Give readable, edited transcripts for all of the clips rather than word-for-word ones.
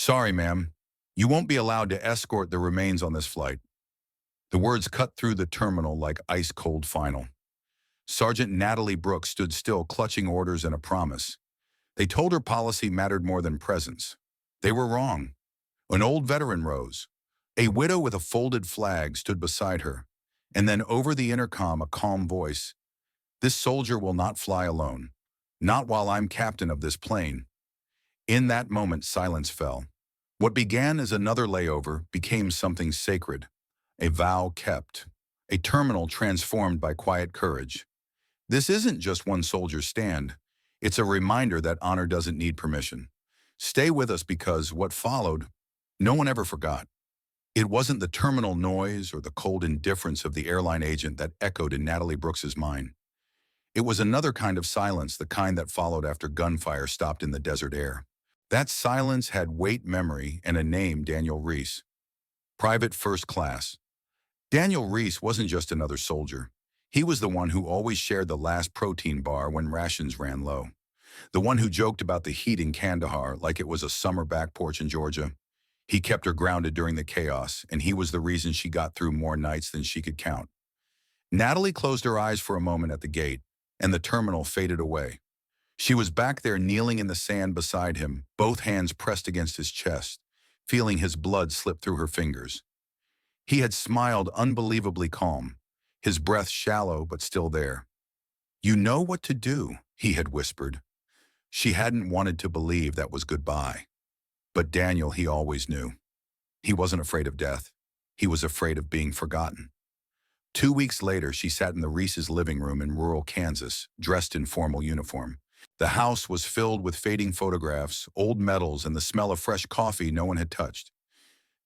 Sorry, ma'am. You won't be allowed to escort the remains on this flight. The words cut through the terminal like ice-cold final. Sergeant Natalie Brooks stood still, clutching orders and a promise. They told her policy mattered more than presence. They were wrong. An old veteran rose. A widow with a folded flag stood beside her. And then over the intercom, a calm voice. This soldier will not fly alone. Not while I'm captain of this plane. In that moment, silence fell. What began as another layover became something sacred. A vow kept. A terminal transformed by quiet courage. This isn't just one soldier's stand. It's a reminder that honor doesn't need permission. Stay with us because what followed, no one ever forgot. It wasn't the terminal noise or the cold indifference of the airline agent that echoed in Natalie Brooks's mind. It was another kind of silence, the kind that followed after gunfire stopped in the desert air. That silence had weight, memory, and a name: Daniel Reese. Private First Class. Daniel Reese wasn't just another soldier. He was the one who always shared the last protein bar when rations ran low. The one who joked about the heat in Kandahar like it was a summer back porch in Georgia. He kept her grounded during the chaos, and he was the reason she got through more nights than she could count. Natalie closed her eyes for a moment at the gate, and the terminal faded away. She was back there kneeling in the sand beside him, both hands pressed against his chest, feeling his blood slip through her fingers. He had smiled unbelievably calm, his breath shallow but still there. You know what to do, he had whispered. She hadn't wanted to believe that was goodbye. But Daniel, he always knew. He wasn't afraid of death. He was afraid of being forgotten. 2 weeks later, she sat in the Reese's living room in rural Kansas, dressed in formal uniform. The house was filled with fading photographs, old medals, and the smell of fresh coffee no one had touched.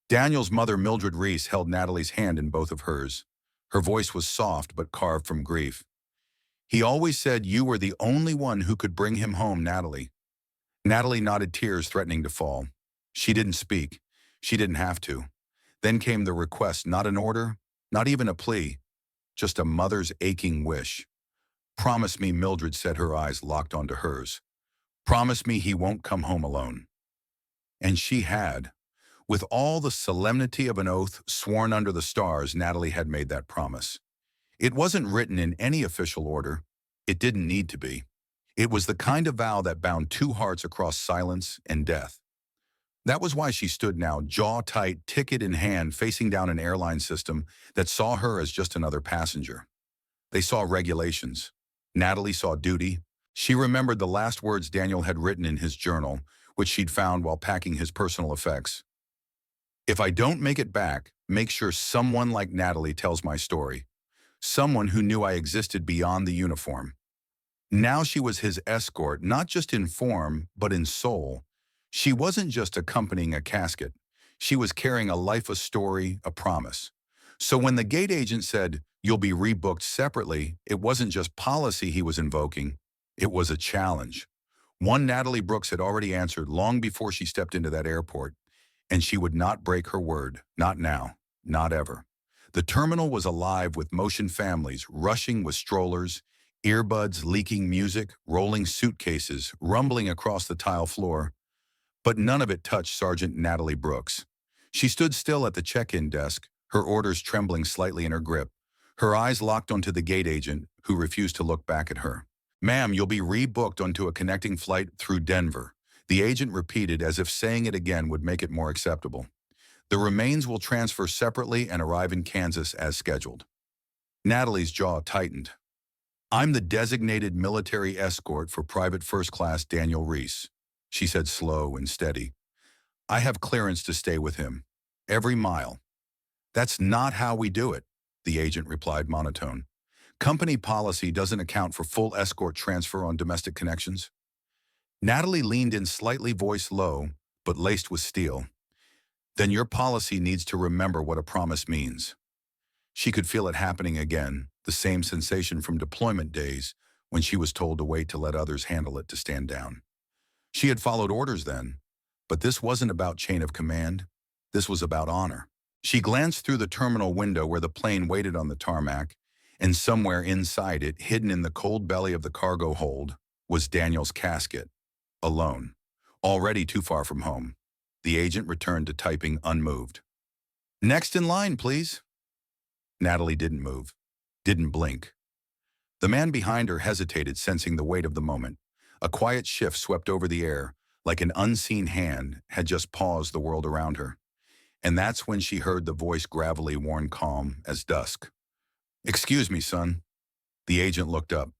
Daniel's mother, Mildred Reese, held Natalie's hand in both of hers. Her voice was soft but carved from grief. He always said you were the only one who could bring him home, Natalie. Natalie nodded, tears threatening to fall. She didn't speak. She didn't have to. Then came the request, not an order, not even a plea, just a mother's aching wish. Promise me, Mildred said, her eyes locked onto hers. Promise me he won't come home alone. And she had. With all the solemnity of an oath sworn under the stars, Natalie had made that promise. It wasn't written in any official order. It didn't need to be. It was the kind of vow that bound two hearts across silence and death. That was why she stood now, jaw tight, ticket in hand, facing down an airline system that saw her as just another passenger. They saw regulations. Natalie saw duty. She remembered the last words Daniel had written in his journal, which she'd found while packing his personal effects. If I don't make it back, make sure someone like Natalie tells my story. Someone who knew I existed beyond the uniform. Now she was his escort, not just in form, but in soul. She wasn't just accompanying a casket. She was carrying a life, a story, a promise. So when the gate agent said, "You'll be rebooked separately," it wasn't just policy he was invoking. It was a challenge. One Natalie Brooks had already answered long before she stepped into that airport. And she would not break her word. Not now. Not ever. The terminal was alive with motion, families rushing with strollers, earbuds leaking music, rolling suitcases, rumbling across the tile floor. But none of it touched Sergeant Natalie Brooks. She stood still at the check-in desk, her orders trembling slightly in her grip, her eyes locked onto the gate agent, who refused to look back at her. "Ma'am, you'll be rebooked onto a connecting flight through Denver," the agent repeated, as if saying it again would make it more acceptable. "The remains will transfer separately and arrive in Kansas as scheduled." Natalie's jaw tightened. "I'm the designated military escort for Private First Class Daniel Reese," she said, slow and steady. "I have clearance to stay with him. Every mile." "That's not how we do it," the agent replied, monotone. "Company policy doesn't account for full escort transfer on domestic connections." Natalie leaned in slightly, voice low, but laced with steel. "Then your policy needs to remember what a promise means." She could feel it happening again, the same sensation from deployment days when she was told to wait to let others handle it, to stand down. She had followed orders then, but this wasn't about chain of command. This was about honor. She glanced through the terminal window where the plane waited on the tarmac, and somewhere inside it, hidden in the cold belly of the cargo hold, was Daniel's casket. Alone, already too far from home. The agent returned to typing unmoved. Next in line, please. Natalie didn't move, didn't blink. The man behind her hesitated, sensing the weight of the moment. A quiet shift swept over the air, like an unseen hand had just paused the world around her. And that's when she heard the voice gravelly, worn calm as dusk. Excuse me, son. The agent looked up.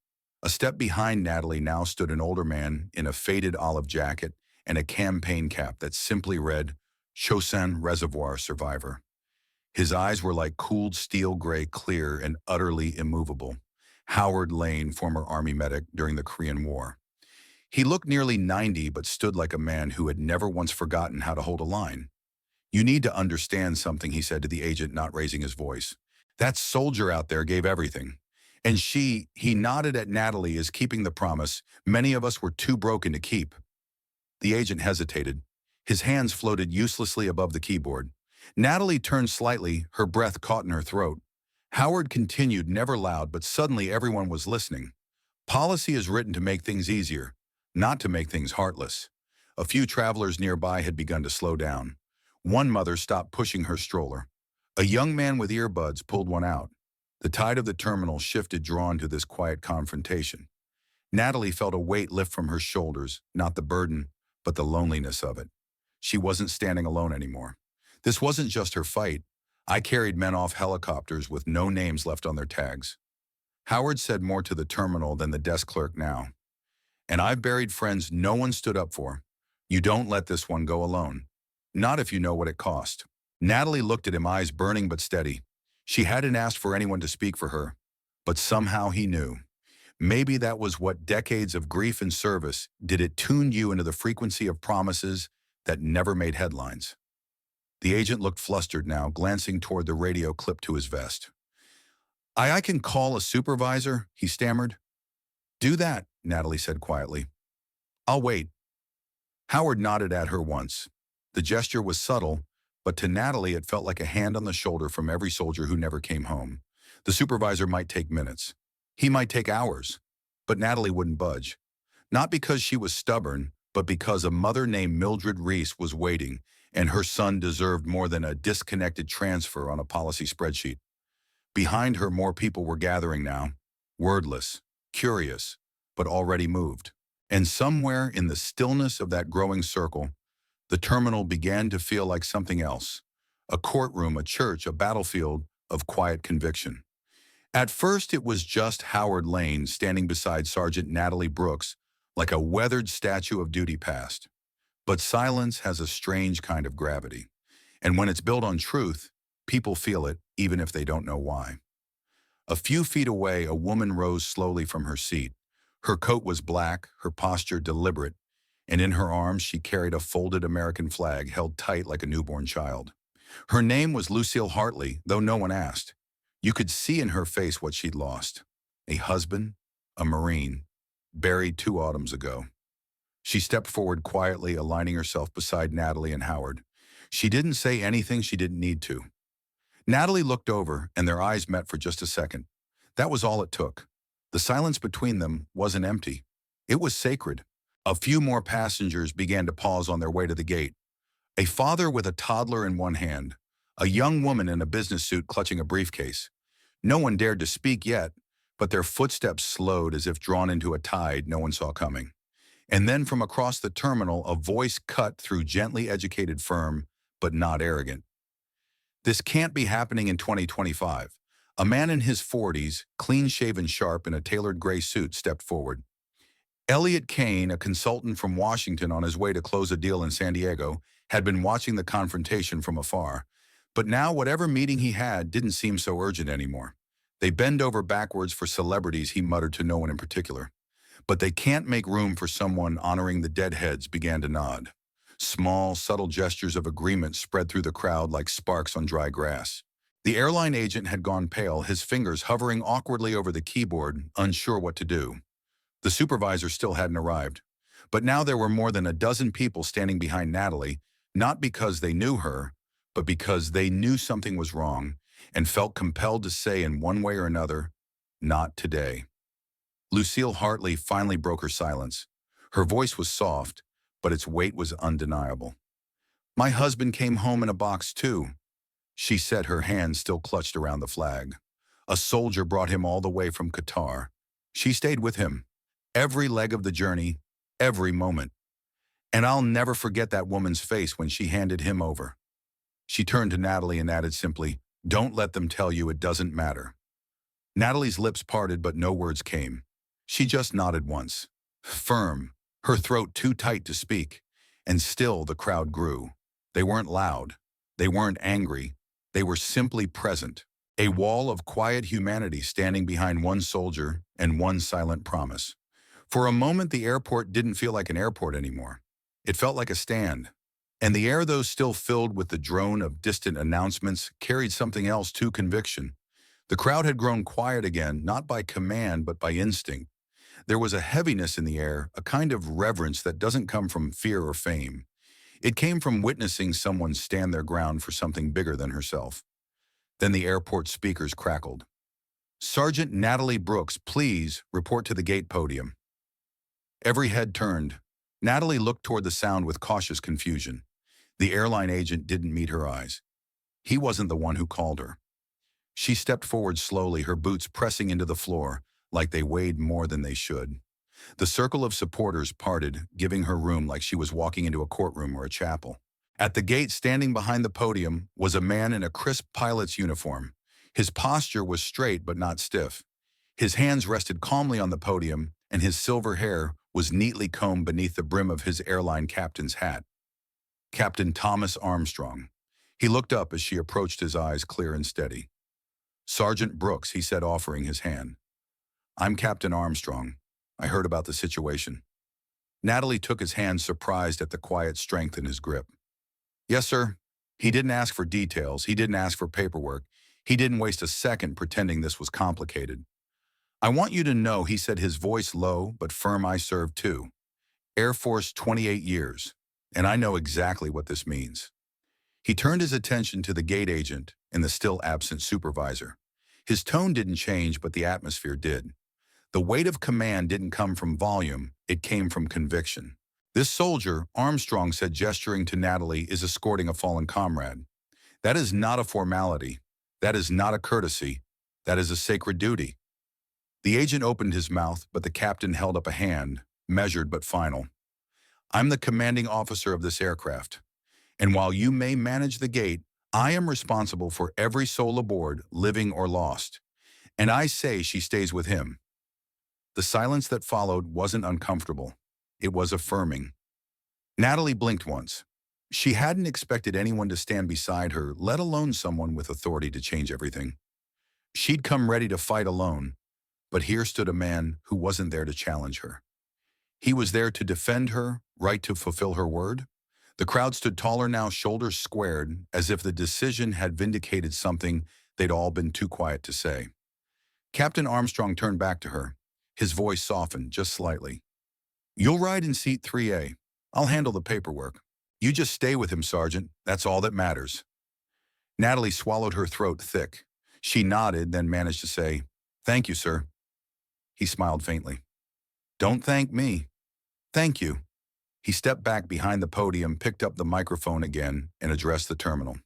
A step behind Natalie now stood an older man in a faded olive jacket and a campaign cap that simply read, Chosin Reservoir Survivor. His eyes were like cooled steel gray, clear and utterly immovable. Howard Lane, former Army medic during the Korean War. He looked nearly 90 but stood like a man who had never once forgotten how to hold a line. You need to understand something, he said to the agent, not raising his voice. That soldier out there gave everything. And he nodded at Natalie, is keeping the promise many of us were too broken to keep. The agent hesitated. His hands floated uselessly above the keyboard. Natalie turned slightly, her breath caught in her throat. Howard continued, never loud, but suddenly everyone was listening. Policy is written to make things easier, not to make things heartless. A few travelers nearby had begun to slow down. One mother stopped pushing her stroller. A young man with earbuds pulled one out. The tide of the terminal shifted, drawn to this quiet confrontation. Natalie felt a weight lift from her shoulders, not the burden, but the loneliness of it. She wasn't standing alone anymore. This wasn't just her fight. I carried men off helicopters with no names left on their tags. Howard said more to the terminal than the desk clerk now. And I've buried friends no one stood up for. You don't let this one go alone. Not if you know what it cost. Natalie looked at him, eyes burning but steady. She hadn't asked for anyone to speak for her, but somehow he knew. Maybe that was what decades of grief and service did. It tuned you into the frequency of promises that never made headlines. The agent looked flustered now, glancing toward the radio clipped to his vest. I can call a supervisor, he stammered. Do that, Natalie said quietly. I'll wait. Howard nodded at her once. The gesture was subtle, but to Natalie it felt like a hand on the shoulder from every soldier who never came home. The supervisor might take minutes. He might take hours. But Natalie wouldn't budge. Not because she was stubborn, but because a mother named Mildred Reese was waiting, and her son deserved more than a disconnected transfer on a policy spreadsheet. Behind her, more people were gathering now, wordless, curious, but already moved. And somewhere in the stillness of that growing circle, the terminal began to feel like something else. A courtroom, a church, a battlefield of quiet conviction. At first, it was just Howard Lane standing beside Sergeant Natalie Brooks, like a weathered statue of duty past. But silence has a strange kind of gravity. And when it's built on truth, people feel it, even if they don't know why. A few feet away, a woman rose slowly from her seat. Her coat was black, her posture deliberate, and in her arms she carried a folded American flag held tight like a newborn child. Her name was Lucille Hartley, though no one asked. You could see in her face what she'd lost. A husband, a Marine, buried 2 autumns ago. She stepped forward quietly, aligning herself beside Natalie and Howard. She didn't say anything she didn't need to. Natalie looked over, and their eyes met for just a second. That was all it took. The silence between them wasn't empty. It was sacred. A few more passengers began to pause on their way to the gate. A father with a toddler in one hand, a young woman in a business suit clutching a briefcase. No one dared to speak yet, but their footsteps slowed as if drawn into a tide no one saw coming. And then from across the terminal, a voice cut through, gently educated, firm, but not arrogant. This can't be happening in 2025. A man in his 40s, clean-shaven, sharp, in a tailored gray suit, stepped forward. Elliot Kane, a consultant from Washington on his way to close a deal in San Diego, had been watching the confrontation from afar. But now whatever meeting he had didn't seem so urgent anymore. They bend over backwards for celebrities, he muttered to no one in particular. But they can't make room for someone honoring the dead. Heads began to nod. Small, subtle gestures of agreement spread through the crowd like sparks on dry grass. The airline agent had gone pale, his fingers hovering awkwardly over the keyboard, unsure what to do. The supervisor still hadn't arrived. But now there were more than a dozen people standing behind Natalie, not because they knew her, but because they knew something was wrong and felt compelled to say in one way or another, not today. Lucille Hartley finally broke her silence. Her voice was soft, but its weight was undeniable. My husband came home in a box too. She said, her hand still clutched around the flag. A soldier brought him all the way from Qatar. She stayed with him. Every leg of the journey, every moment. And I'll never forget that woman's face when she handed him over. She turned to Natalie and added simply, "Don't let them tell you it doesn't matter." Natalie's lips parted, but no words came. She just nodded once. Firm, her throat too tight to speak. And still the crowd grew. They weren't loud. They weren't angry. They were simply present. A wall of quiet humanity standing behind one soldier and one silent promise. For a moment, the airport didn't feel like an airport anymore. It felt like a stand. And the air, though still filled with the drone of distant announcements, carried something else to conviction. The crowd had grown quiet again, not by command, but by instinct. There was a heaviness in the air, a kind of reverence that doesn't come from fear or fame. It came from witnessing someone stand their ground for something bigger than herself. Then the airport speakers crackled. "Sergeant Natalie Brooks, please report to the gate podium." Every head turned. Natalie looked toward the sound with cautious confusion. The airline agent didn't meet her eyes. He wasn't the one who called her. She stepped forward slowly, her boots pressing into the floor, like they weighed more than they should. The circle of supporters parted, giving her room like she was walking into a courtroom or a chapel. At the gate, standing behind the podium, was a man in a crisp pilot's uniform. His posture was straight but not stiff. His hands rested calmly on the podium, and his silver hair was neatly combed beneath the brim of his airline captain's hat. Captain Thomas Armstrong. He looked up as she approached, his eyes clear and steady. "Sergeant Brooks," he said, offering his hand. "I'm Captain Armstrong. I heard about the situation." Natalie took his hand, surprised at the quiet strength in his grip. "Yes, sir." He didn't ask for details. He didn't ask for paperwork. He didn't waste a second pretending this was complicated. "I want you to know," he said, his voice low but firm, "I served too. Air Force 28 years. And I know exactly what this means." He turned his attention to the gate agent and the still absent supervisor. His tone didn't change, but the atmosphere did. The weight of command didn't come from volume, it came from conviction. "This soldier," Armstrong said, gesturing to Natalie, "is escorting a fallen comrade. That is not a formality. That is not a courtesy. That is a sacred duty." The agent opened his mouth, but the captain held up a hand, measured but final. "I'm the commanding officer of this aircraft. And while you may manage the gate, I am responsible for every soul aboard, living or lost. And I say she stays with him." The silence that followed wasn't uncomfortable. It was affirming. Natalie blinked once. She hadn't expected anyone to stand beside her, let alone someone with authority to change everything. She'd come ready to fight alone, but here stood a man who wasn't there to challenge her. He was there to defend her, right to fulfill her word. The crowd stood taller now, shoulders squared, as if the decision had vindicated something they'd all been too quiet to say. Captain Armstrong turned back to her. His voice softened just slightly. "You'll ride in seat 3A. I'll handle the paperwork. You just stay with him, Sergeant. That's all that matters." Natalie swallowed, her throat thick. She nodded, then managed to say, "Thank you, sir." He smiled faintly. "Don't thank me. Thank you." He stepped back behind the podium, picked up the microphone again, and addressed the terminal.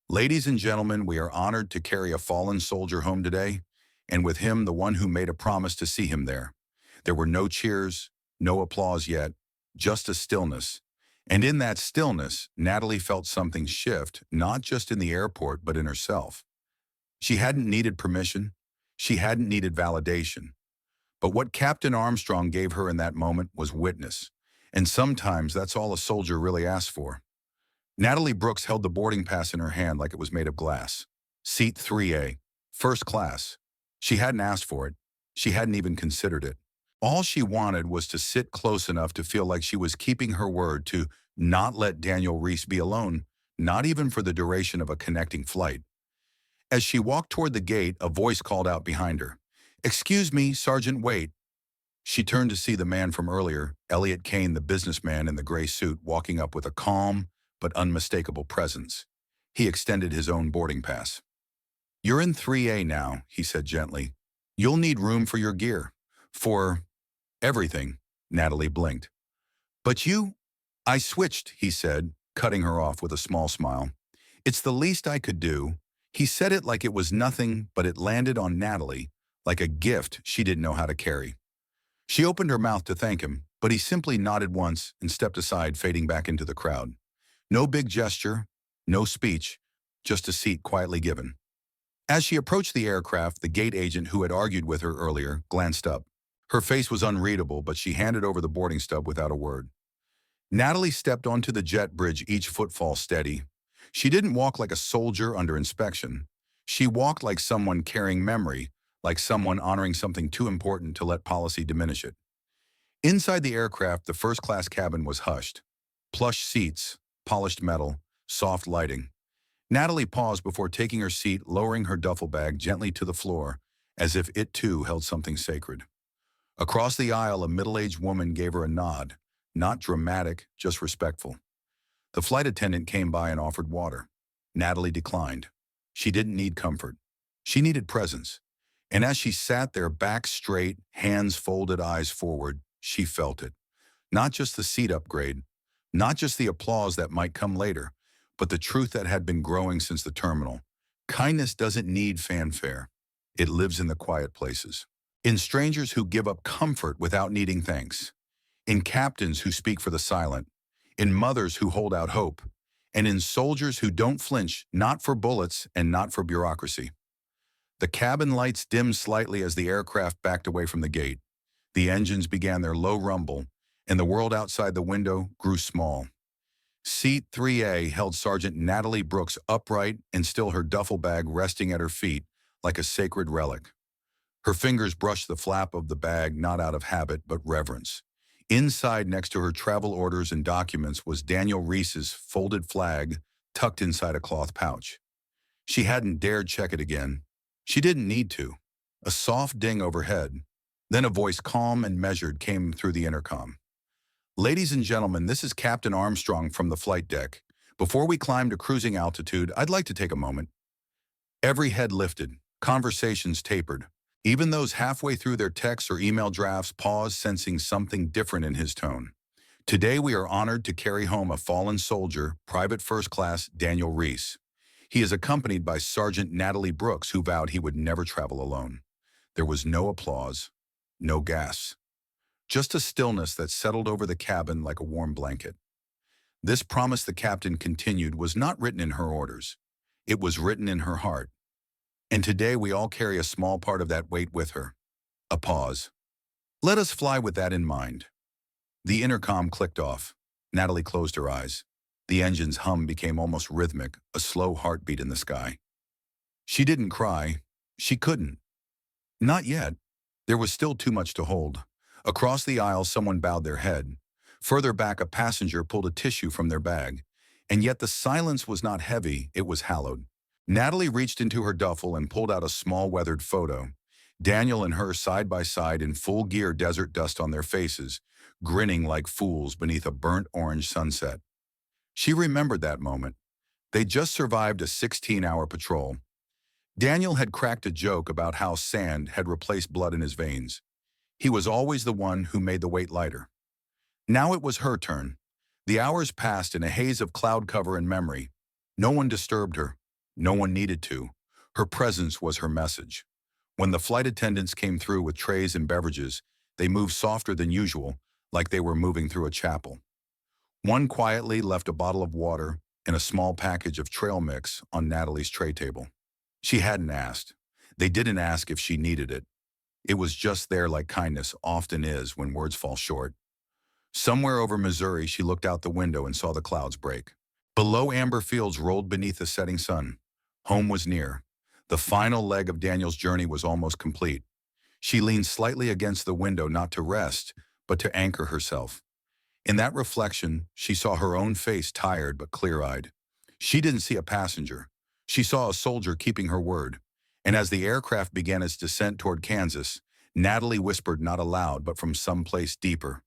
"Ladies and gentlemen, we are honored to carry a fallen soldier home today, and with him the one who made a promise to see him there." There were no cheers, no applause yet, just a stillness. And in that stillness, Natalie felt something shift, not just in the airport, but in herself. She hadn't needed permission. She hadn't needed validation. But what Captain Armstrong gave her in that moment was witness. And sometimes that's all a soldier really asks for. Natalie Brooks held the boarding pass in her hand like it was made of glass. Seat 3A, first class. She hadn't asked for it. She hadn't even considered it. All she wanted was to sit close enough to feel like she was keeping her word, to not let Daniel Reese be alone, not even for the duration of a connecting flight. As she walked toward the gate, a voice called out behind her, "Excuse me, Sergeant, wait." She turned to see the man from earlier, Elliot Kane, the businessman in the gray suit, walking up with a calm but unmistakable presence. He extended his own boarding pass. "You're in 3A now," he said gently. "You'll need room for your gear. For everything." Natalie blinked. "But you—" "I switched," he said, cutting her off with a small smile. It's the least I could do. He said it like it was nothing, but it landed on Natalie like a gift she didn't know how to carry. She opened her mouth to thank him, but he simply nodded once and stepped aside, fading back into the crowd. No big gesture, no speech, just a seat quietly given. As she approached the aircraft, the gate agent who had argued with her earlier glanced up. Her face was unreadable, but she handed over the boarding stub without a word. Natalie stepped onto the jet bridge, each footfall steady. She didn't walk like a soldier under inspection. She walked like someone carrying memory, like someone honoring something too important to let policy diminish it. Inside the aircraft, the first-class cabin was hushed. Plush seats, polished metal, soft lighting. Natalie paused before taking her seat, lowering her duffel bag gently to the floor, as if it too held something sacred. Across the aisle, a middle-aged woman gave her a nod, not dramatic, just respectful. The flight attendant came by and offered water. Natalie declined. She didn't need comfort. She needed presence. And as she sat there, back straight, hands folded, eyes forward, she felt it. Not just the seat upgrade, not just the applause that might come later, but the truth that had been growing since the terminal. Kindness doesn't need fanfare. It lives in the quiet places. In strangers who give up comfort without needing thanks. In captains who speak for the silent. In mothers who hold out hope. And in soldiers who don't flinch, not for bullets and not for bureaucracy. The cabin lights dimmed slightly as the aircraft backed away from the gate. The engines began their low rumble, and the world outside the window grew small. Seat 3A held Sergeant Natalie Brooks upright and still, her duffel bag resting at her feet like a sacred relic. Her fingers brushed the flap of the bag, not out of habit but reverence. Inside, next to her travel orders and documents, was Daniel Reese's folded flag tucked inside a cloth pouch. She hadn't dared check it again. She didn't need to. A soft ding overhead. Then a voice, calm and measured, came through the intercom. "Ladies and gentlemen, this is Captain Armstrong from the flight deck. Before we climb to cruising altitude, I'd like to take a moment." Every head lifted. Conversations tapered. Even those halfway through their texts or email drafts paused, sensing something different in his tone. "Today we are honored to carry home a fallen soldier, Private First Class Daniel Reese. He is accompanied by Sergeant Natalie Brooks, who vowed he would never travel alone." There was no applause, no gasps. Just a stillness that settled over the cabin like a warm blanket. This promise, the captain continued, was not written in her orders. It was written in her heart. And today we all carry a small part of that weight with her. A pause. Let us fly with that in mind. The intercom clicked off. Natalie closed her eyes. The engine's hum became almost rhythmic, a slow heartbeat in the sky. She didn't cry. She couldn't. Not yet. There was still too much to hold. Across the aisle, someone bowed their head. Further back, a passenger pulled a tissue from their bag. And yet the silence was not heavy, it was hallowed. Natalie reached into her duffel and pulled out a small weathered photo. Daniel and her side by side in full gear, desert dust on their faces, grinning like fools beneath a burnt orange sunset. She remembered that moment. They'd just survived a 16-hour patrol. Daniel had cracked a joke about how sand had replaced blood in his veins. He was always the one who made the weight lighter. Now it was her turn. The hours passed in a haze of cloud cover and memory. No one disturbed her. No one needed to. Her presence was her message. When the flight attendants came through with trays and beverages, they moved softer than usual, like they were moving through a chapel. One quietly left a bottle of water and a small package of trail mix on Natalie's tray table. She hadn't asked. They didn't ask if she needed it. It was just there, like kindness often is when words fall short. Somewhere over Missouri, she looked out the window and saw the clouds break. Below, amber fields rolled beneath the setting sun. Home was near. The final leg of Daniel's journey was almost complete. She leaned slightly against the window, not to rest, but to anchor herself. In that reflection, she saw her own face, tired but clear-eyed. She didn't see a passenger. She saw a soldier keeping her word. And as the aircraft began its descent toward Kansas, Natalie whispered, not aloud, but from someplace deeper,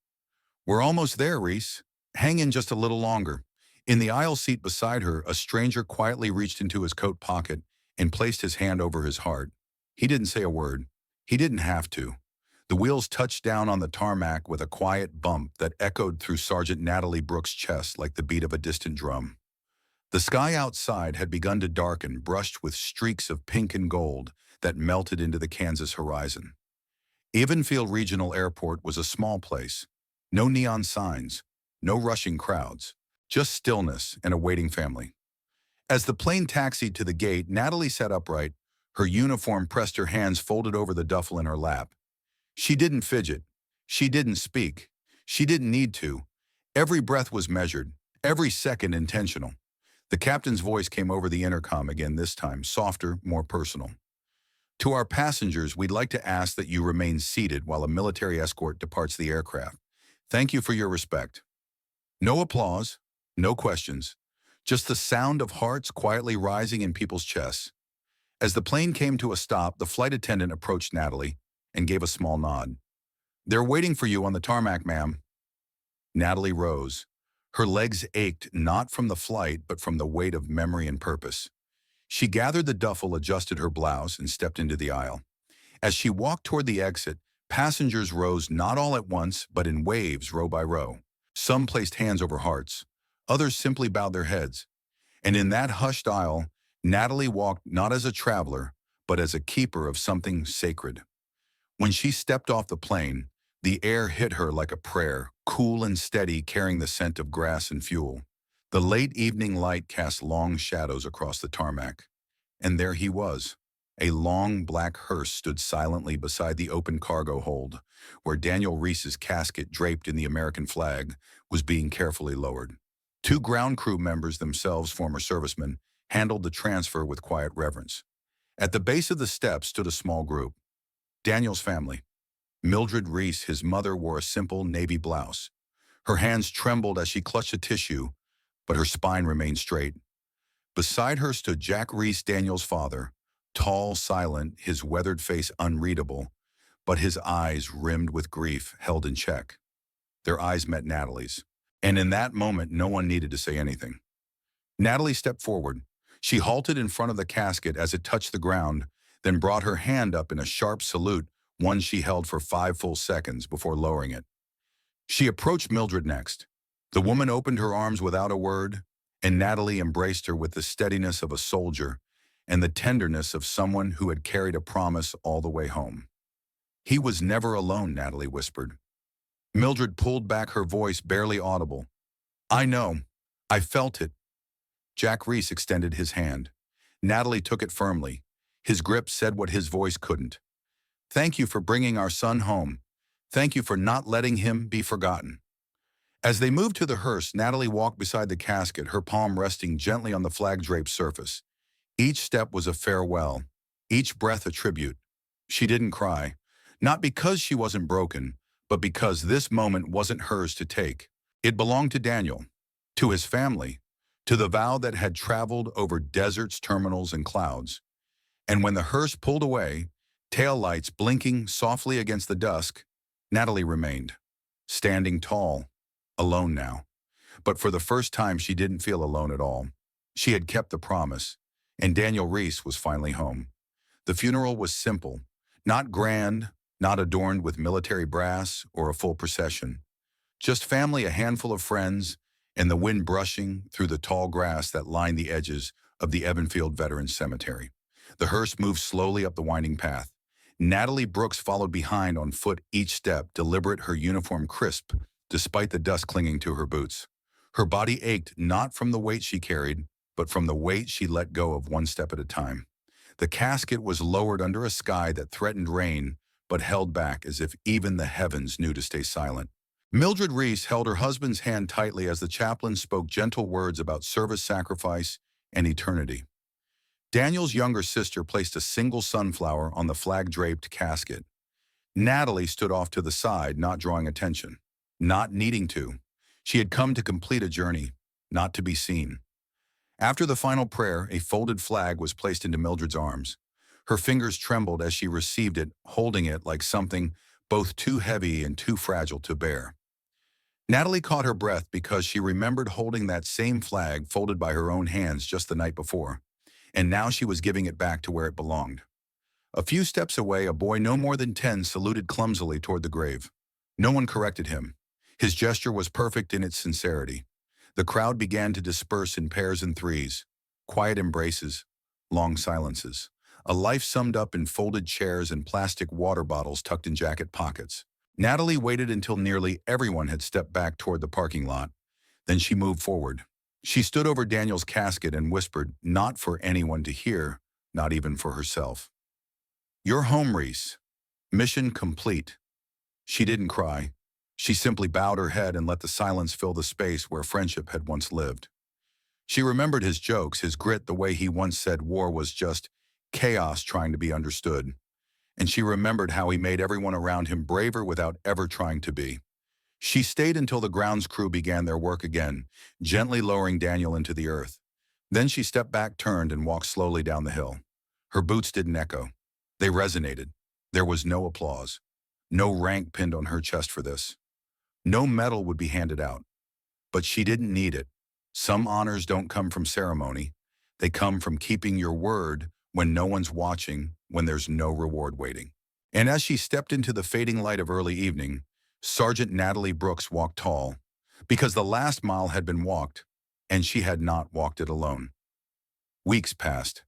"We're almost there, Reese. Hang in just a little longer." In the aisle seat beside her, a stranger quietly reached into his coat pocket and placed his hand over his heart. He didn't say a word. He didn't have to. The wheels touched down on the tarmac with a quiet bump that echoed through Sergeant Natalie Brooks' chest like the beat of a distant drum. The sky outside had begun to darken, brushed with streaks of pink and gold that melted into the Kansas horizon. Evansville Regional Airport was a small place. No neon signs, no rushing crowds, just stillness and a waiting family. As the plane taxied to the gate, Natalie sat upright, her uniform pressed, her hands folded over the duffel in her lap. She didn't fidget. She didn't speak. She didn't need to. Every breath was measured, every second intentional. The captain's voice came over the intercom again, this time softer, more personal. To our passengers, we'd like to ask that you remain seated while a military escort departs the aircraft. Thank you for your respect. No applause, no questions, just the sound of hearts quietly rising in people's chests. As the plane came to a stop, the flight attendant approached Natalie and gave a small nod. "They're waiting for you on the tarmac, ma'am." Natalie rose. Her legs ached not from the flight, but from the weight of memory and purpose. She gathered the duffel, adjusted her blouse, and stepped into the aisle. As she walked toward the exit, passengers rose not all at once, but in waves, row by row. Some placed hands over hearts. Others simply bowed their heads. And in that hushed aisle, Natalie walked not as a traveler, but as a keeper of something sacred. When she stepped off the plane, the air hit her like a prayer, cool and steady, carrying the scent of grass and fuel. The late evening light cast long shadows across the tarmac. And there he was. A long black hearse stood silently beside the open cargo hold, where Daniel Reese's casket, draped in the American flag, was being carefully lowered. Two ground crew members, themselves former servicemen, handled the transfer with quiet reverence. At the base of the steps stood a small group. Daniel's family. Mildred Reese, his mother, wore a simple navy blouse. Her hands trembled as she clutched a tissue, but her spine remained straight. Beside her stood Jack Reese, Daniel's father, tall, silent, his weathered face unreadable, but his eyes, rimmed with grief, held in check. Their eyes met Natalie's, and in that moment no one needed to say anything. Natalie stepped forward. She halted in front of the casket as it touched the ground, then brought her hand up in a sharp salute, one she held for 5 full seconds before lowering it. She approached Mildred next. The woman opened her arms without a word, and Natalie embraced her with the steadiness of a soldier and the tenderness of someone who had carried a promise all the way home. "He was never alone," Natalie whispered. Mildred pulled back, her voice barely audible. "I know. I felt it." Jack Reese extended his hand. Natalie took it firmly. His grip said what his voice couldn't. "Thank you for bringing our son home. Thank you for not letting him be forgotten." As they moved to the hearse, Natalie walked beside the casket, her palm resting gently on the flag-draped surface. Each step was a farewell, each breath a tribute. She didn't cry, not because she wasn't broken, but because this moment wasn't hers to take. It belonged to Daniel, to his family, to the vow that had traveled over deserts, terminals, and clouds. And when the hearse pulled away, tail lights blinking softly against the dusk, Natalie remained, standing tall, alone now. But for the first time, she didn't feel alone at all. She had kept the promise, and Daniel Reese was finally home. The funeral was simple, not grand, not adorned with military brass or a full procession. Just family, a handful of friends, and the wind brushing through the tall grass that lined the edges of the Evansville Veterans Cemetery. The hearse moved slowly up the winding path. Natalie Brooks followed behind on foot, each step deliberate, her uniform crisp, despite the dust clinging to her boots. Her body ached not from the weight she carried, but from the weight she let go of one step at a time. The casket was lowered under a sky that threatened rain, but held back as if even the heavens knew to stay silent. Mildred Reese held her husband's hand tightly as the chaplain spoke gentle words about service, sacrifice, and eternity. Daniel's younger sister placed a single sunflower on the flag-draped casket. Natalie stood off to the side, not drawing attention, not needing to. She had come to complete a journey, not to be seen. After the final prayer, a folded flag was placed into Mildred's arms. Her fingers trembled as she received it, holding it like something both too heavy and too fragile to bear. Natalie caught her breath because she remembered holding that same flag folded by her own hands just the night before, and now she was giving it back to where it belonged. A few steps away, a boy no more than 10 saluted clumsily toward the grave. No one corrected him. His gesture was perfect in its sincerity. The crowd began to disperse in pairs and threes, quiet embraces, long silences. A life summed up in folded chairs and plastic water bottles tucked in jacket pockets. Natalie waited until nearly everyone had stepped back toward the parking lot. Then she moved forward. She stood over Daniel's casket and whispered, not for anyone to hear, not even for herself. "You're home, Reese. Mission complete." She didn't cry. She simply bowed her head and let the silence fill the space where friendship had once lived. She remembered his jokes, his grit, the way he once said war was just chaos trying to be understood. And she remembered how he made everyone around him braver without ever trying to be. She stayed until the grounds crew began their work again, gently lowering Daniel into the earth. Then she stepped back, turned, and walked slowly down the hill. Her boots didn't echo. They resonated. There was no applause. No rank pinned on her chest for this. No medal would be handed out. But she didn't need it. Some honors don't come from ceremony. They come from keeping your word when no one's watching, when there's no reward waiting. And as she stepped into the fading light of early evening, Sergeant Natalie Brooks walked tall, because the last mile had been walked, and she had not walked it alone. Weeks passed.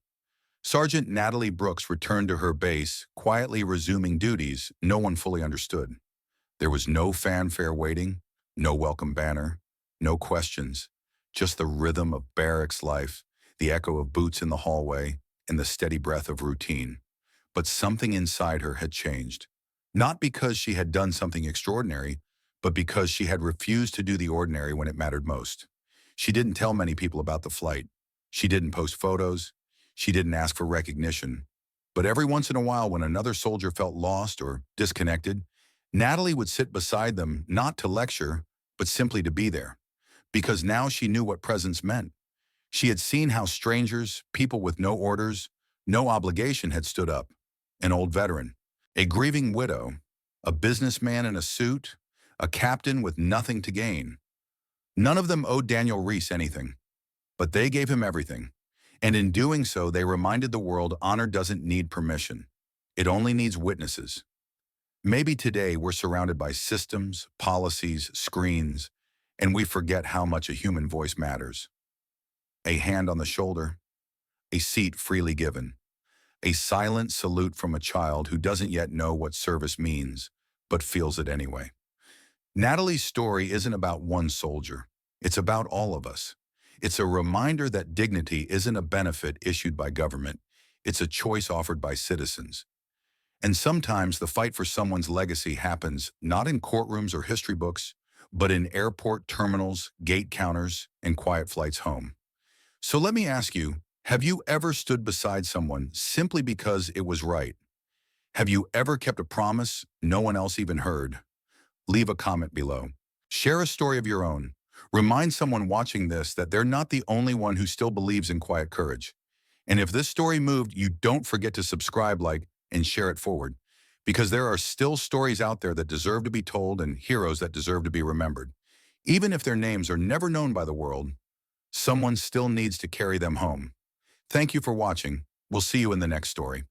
Sergeant Natalie Brooks returned to her base, quietly resuming duties no one fully understood. There was no fanfare waiting, no welcome banner, no questions, just the rhythm of barracks life, the echo of boots in the hallway, and the steady breath of routine. But something inside her had changed. Not because she had done something extraordinary, but because she had refused to do the ordinary when it mattered most. She didn't tell many people about the flight. She didn't post photos. She didn't ask for recognition. But every once in a while, when another soldier felt lost or disconnected, Natalie would sit beside them, not to lecture, but simply to be there. Because now she knew what presence meant. She had seen how strangers, people with no orders, no obligation had stood up. An old veteran, a grieving widow, a businessman in a suit, a captain with nothing to gain. None of them owed Daniel Reese anything, but they gave him everything. And in doing so, they reminded the world honor doesn't need permission. It only needs witnesses. Maybe today we're surrounded by systems, policies, screens, and we forget how much a human voice matters. A hand on the shoulder, a seat freely given, a silent salute from a child who doesn't yet know what service means, but feels it anyway. Natalie's story isn't about one soldier. It's about all of us. It's a reminder that dignity isn't a benefit issued by government. It's a choice offered by citizens. And sometimes the fight for someone's legacy happens not in courtrooms or history books, but in airport terminals, gate counters, and quiet flights home. So let me ask you, have you ever stood beside someone simply because it was right? Have you ever kept a promise no one else even heard? Leave a comment below. Share a story of your own. Remind someone watching this that they're not the only one who still believes in quiet courage. And if this story moved you, don't forget to subscribe, like, and share it forward. Because there are still stories out there that deserve to be told and heroes that deserve to be remembered. Even if their names are never known by the world, someone still needs to carry them home. Thank you for watching. We'll see you in the next story.